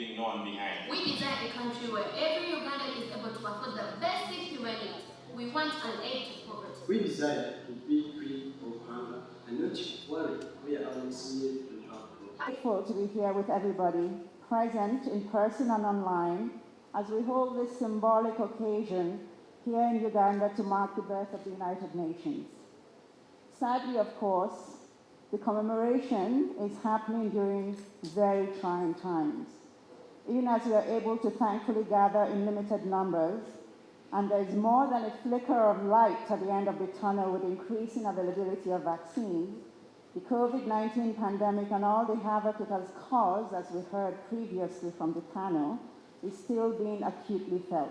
leaving no one behind. We desire a country where every Ugandan is able to afford the basic human needs. We want an end to poverty. We desire to be free of hunger and not worry where our next meal will come from. Grateful to be here with everybody, present in person and online, as we hold this symbolic occasion here in Uganda to mark the birth of the United Nations. Sadly, of course, the commemoration is happening during very trying times. Even as we are able to thankfully gather in limited numbers, and there is more than a flicker of light at the end of the tunnel with increasing availability of vaccines, the COVID-19 pandemic and all the havoc it has caused, as we heard previously from the panel, is still being acutely felt.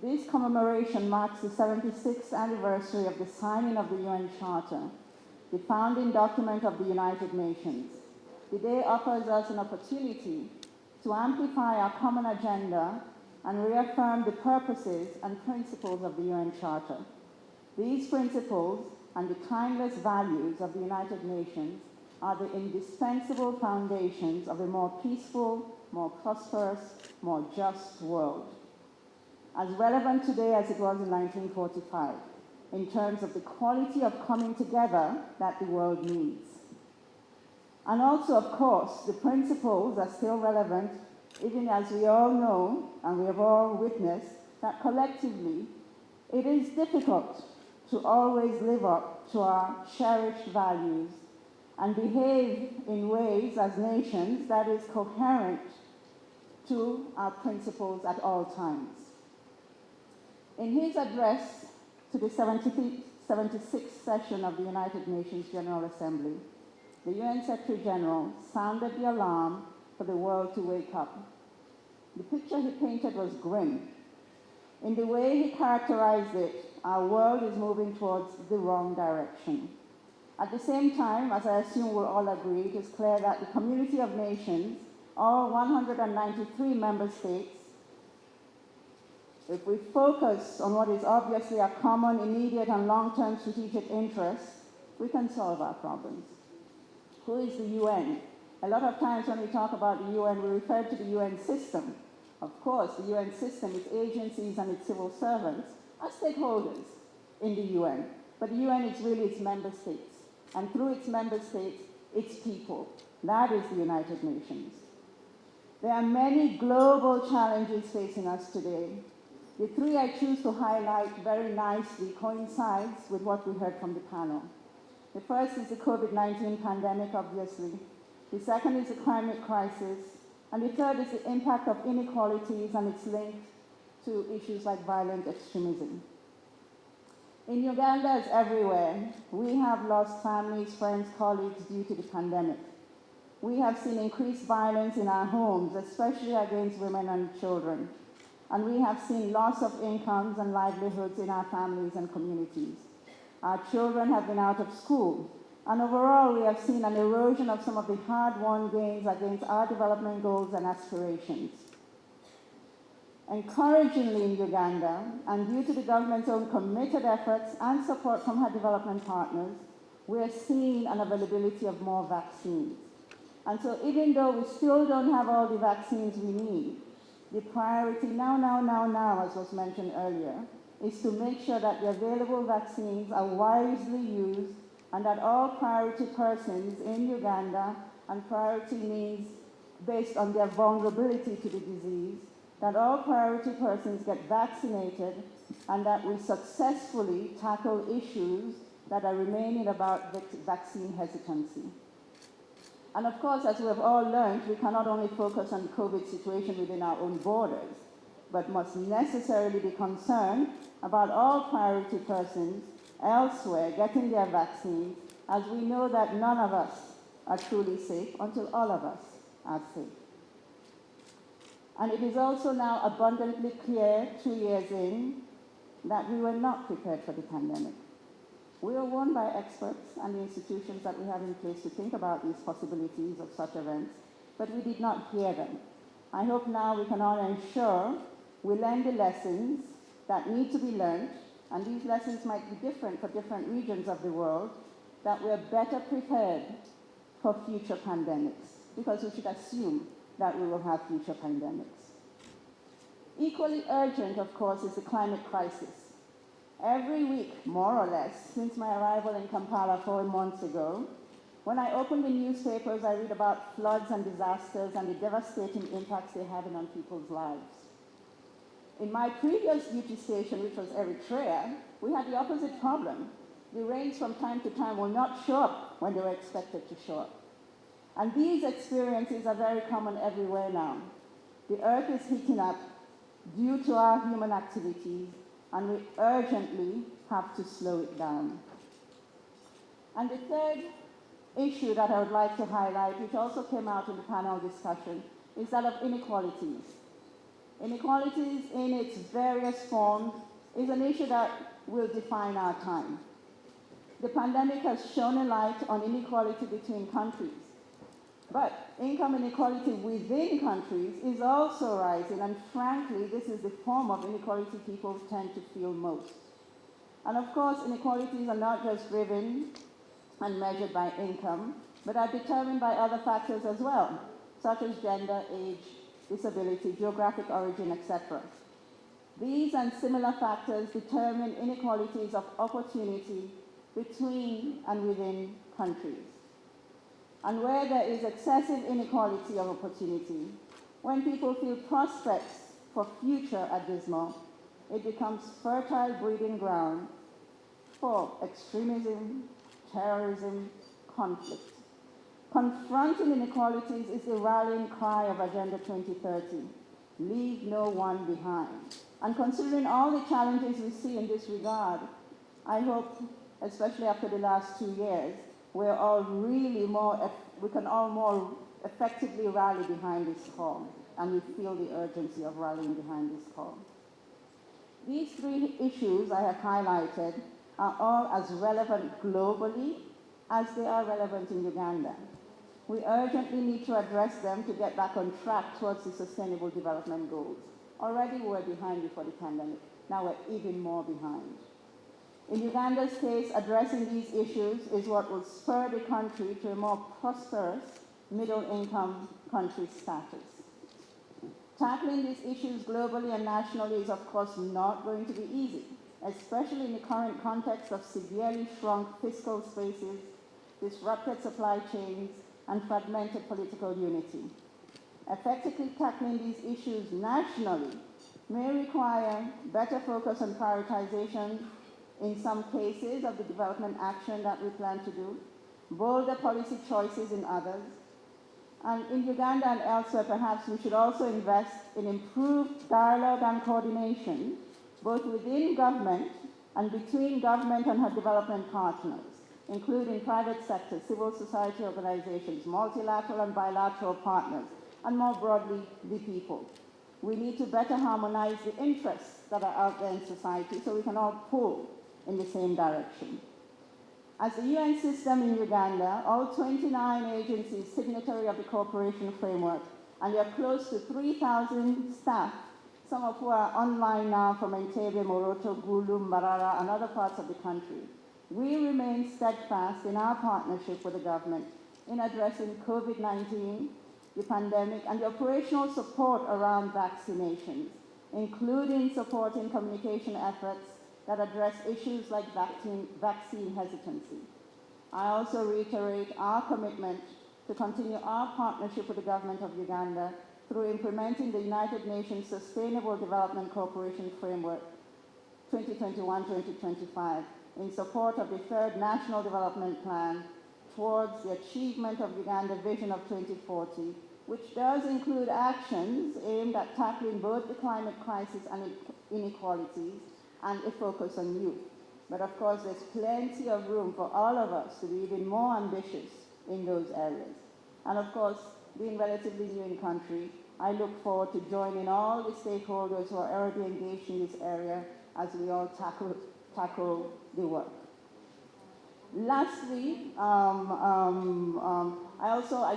This commemoration marks the 76th anniversary of the signing of the UN Charter, the founding document of the United Nations. The day offers us an opportunity to amplify our common agenda and reaffirm the purposes and principles of the UN Charter. These principles and the timeless values of the United Nations are the indispensable foundations of a more peaceful, more prosperous, more just world. As relevant today as it was in 1945, in terms of the quality of coming together that the world needs. And also, of course, the principles are still relevant, even as we all know, and we have all witnessed, that collectively it is difficult to always live up to our cherished values and behave in ways as nations that is coherent to our principles at all times. In his address to the 76th session of the United Nations General Assembly, the UN Secretary General sounded the alarm for the world to wake up. The picture he painted was grim. In the way he characterized it, our world is moving towards the wrong direction. At the same time, as I assume we'll all agree, it is clear that the community of nations, all 193 member states, if we focus on what is obviously a common, immediate, and long-term strategic interest, we can solve our problems. Who is the UN? A lot of times when we talk about the UN, we refer to the UN system. Of course, the UN system, its agencies and its civil servants are stakeholders in the UN. But the UN is really its member states. And through its member states, its people. That is the United Nations. There are many global challenges facing us today. The three I choose to highlight very nicely coincides with what we heard from the panel. The first is the COVID-19 pandemic, obviously. The second is the climate crisis. And the third is the impact of inequalities and its link to issues like violent extremism. In Uganda, as everywhere, we have lost families, friends, colleagues due to the pandemic. We have seen increased violence in our homes, especially against women and children. And we have seen loss of incomes and livelihoods in our families and communities. Our children have been out of school. And overall, we have seen an erosion of some of the hard-won gains against our development goals and aspirations. Encouragingly in Uganda, and due to the government's own committed efforts and support from her development partners, we are seeing an availability of more vaccines. And so even though we still don't have all the vaccines we need, the priority now, as was mentioned earlier, is to make sure that the available vaccines are wisely used and that all priority persons in Uganda, and priority means based on their vulnerability to the disease, that all priority persons get vaccinated and that we successfully tackle issues that are remaining about vaccine hesitancy. And of course, as we have all learned, we cannot only focus on the COVID situation within our own borders, but must necessarily be concerned about all priority persons elsewhere getting their vaccines, as we know that none of us are truly safe until all of us are safe. And it is also now abundantly clear, 2 years in, that we were not prepared for the pandemic. We were warned by experts and the institutions that we have in place to think about these possibilities of such events, but we did not hear them. I hope now we can all ensure we learn the lessons that need to be learned, and these lessons might be different for different regions of the world, that we're better prepared for future pandemics, because we should assume that we will have future pandemics. Equally urgent, of course, is the climate crisis. Every week, more or less, since my arrival in Kampala 4 months ago, when I open the newspapers, I read about floods and disasters and the devastating impacts they're having on people's lives. In my previous duty station, which was Eritrea, we had the opposite problem. The rains from time to time will not show up when they were expected to show up. And these experiences are very common everywhere now. The earth is heating up due to our human activities, and we urgently have to slow it down. And the third issue that I would like to highlight, which also came out in the panel discussion, is that of inequalities. Inequalities in its various forms is an issue that will define our time. The pandemic has shone a light on inequality between countries. But income inequality within countries is also rising, and frankly, this is the form of inequality people tend to feel most. And of course, inequalities are not just driven and measured by income, but are determined by other factors as well, such as gender, age, disability, geographic origin, etc. These and similar factors determine inequalities of opportunity between and within countries. And where there is excessive inequality of opportunity, when people feel prospects for future are dismal, it becomes fertile breeding ground for extremism, terrorism, conflict. Confronting inequalities is the rallying cry of Agenda 2030. Leave no one behind. And considering all the challenges we see in this regard, I hope, especially after the last 2 years, we can all more effectively rally behind this call, and we feel the urgency of rallying behind this call. These three issues I have highlighted are all as relevant globally as they are relevant in Uganda. We urgently need to address them to get back on track towards the Sustainable Development Goals. Already we were behind before the pandemic. Now we're even more behind. In Uganda's case, addressing these issues is what will spur the country to a more prosperous middle-income country status. Tackling these issues globally and nationally is, of course, not going to be easy, especially in the current context of severely shrunk fiscal spaces, disrupted supply chains, and fragmented political unity. Effectively tackling these issues nationally may require better focus on prioritization in some cases of the development action that we plan to do, bolder policy choices in others. And in Uganda and elsewhere, perhaps we should also invest in improved dialogue and coordination, both within government and between government and her development partners, including private sector, civil society organizations, multilateral and bilateral partners, and more broadly, the people. We need to better harmonize the interests that are out there in society so we can all pull in the same direction. As the UN system in Uganda, all 29 agencies signatory of the cooperation framework, and there are close to 3,000 staff, some of who are online now from Entebbe, Moroto, Gulu, Mbarara, and other parts of the country. We remain steadfast in our partnership with the government in addressing COVID-19, the pandemic, and the operational support around vaccinations, including supporting communication efforts that address issues like vaccine hesitancy. I also reiterate our commitment to continue our partnership with the government of Uganda through implementing the United Nations Sustainable Development Cooperation Framework 2021-2025 in support of the third National Development Plan towards the achievement of Uganda's Vision of 2040, which does include actions aimed at tackling both the climate crisis and inequalities, and a focus on youth. But of course, there's plenty of room for all of us to be even more ambitious in those areas. And of course, being relatively new in country, I look forward to joining all the stakeholders who are already engaged in this area as we all tackle the work. Lastly, I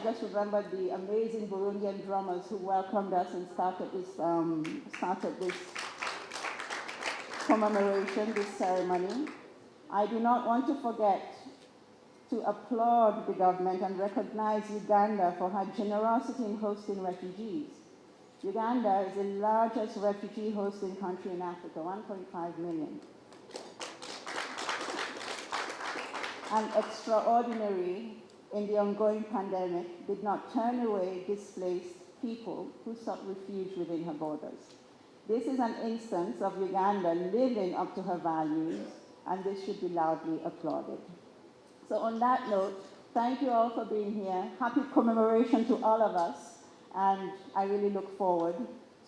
just remembered the amazing Burundian drummers who welcomed us and started this commemoration, this ceremony. I do not want to forget to applaud the government and recognize Uganda for her generosity in hosting refugees. Uganda is the largest refugee hosting country in Africa, 1.5 million. And extraordinary in the ongoing pandemic did not turn away displaced people who sought refuge within her borders. This is an instance of Uganda living up to her values, and this should be loudly applauded. So on that note, thank you all for being here. Happy commemoration to all of us, and I really look forward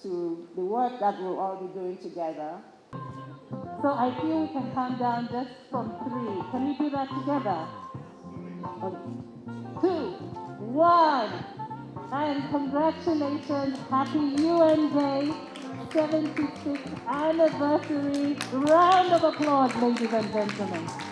to the work that we'll all be doing together. So I feel we can count down just from 3. Can we do that together? 2, 1, and congratulations, happy UN Day, 76th anniversary. Round of applause, ladies and gentlemen.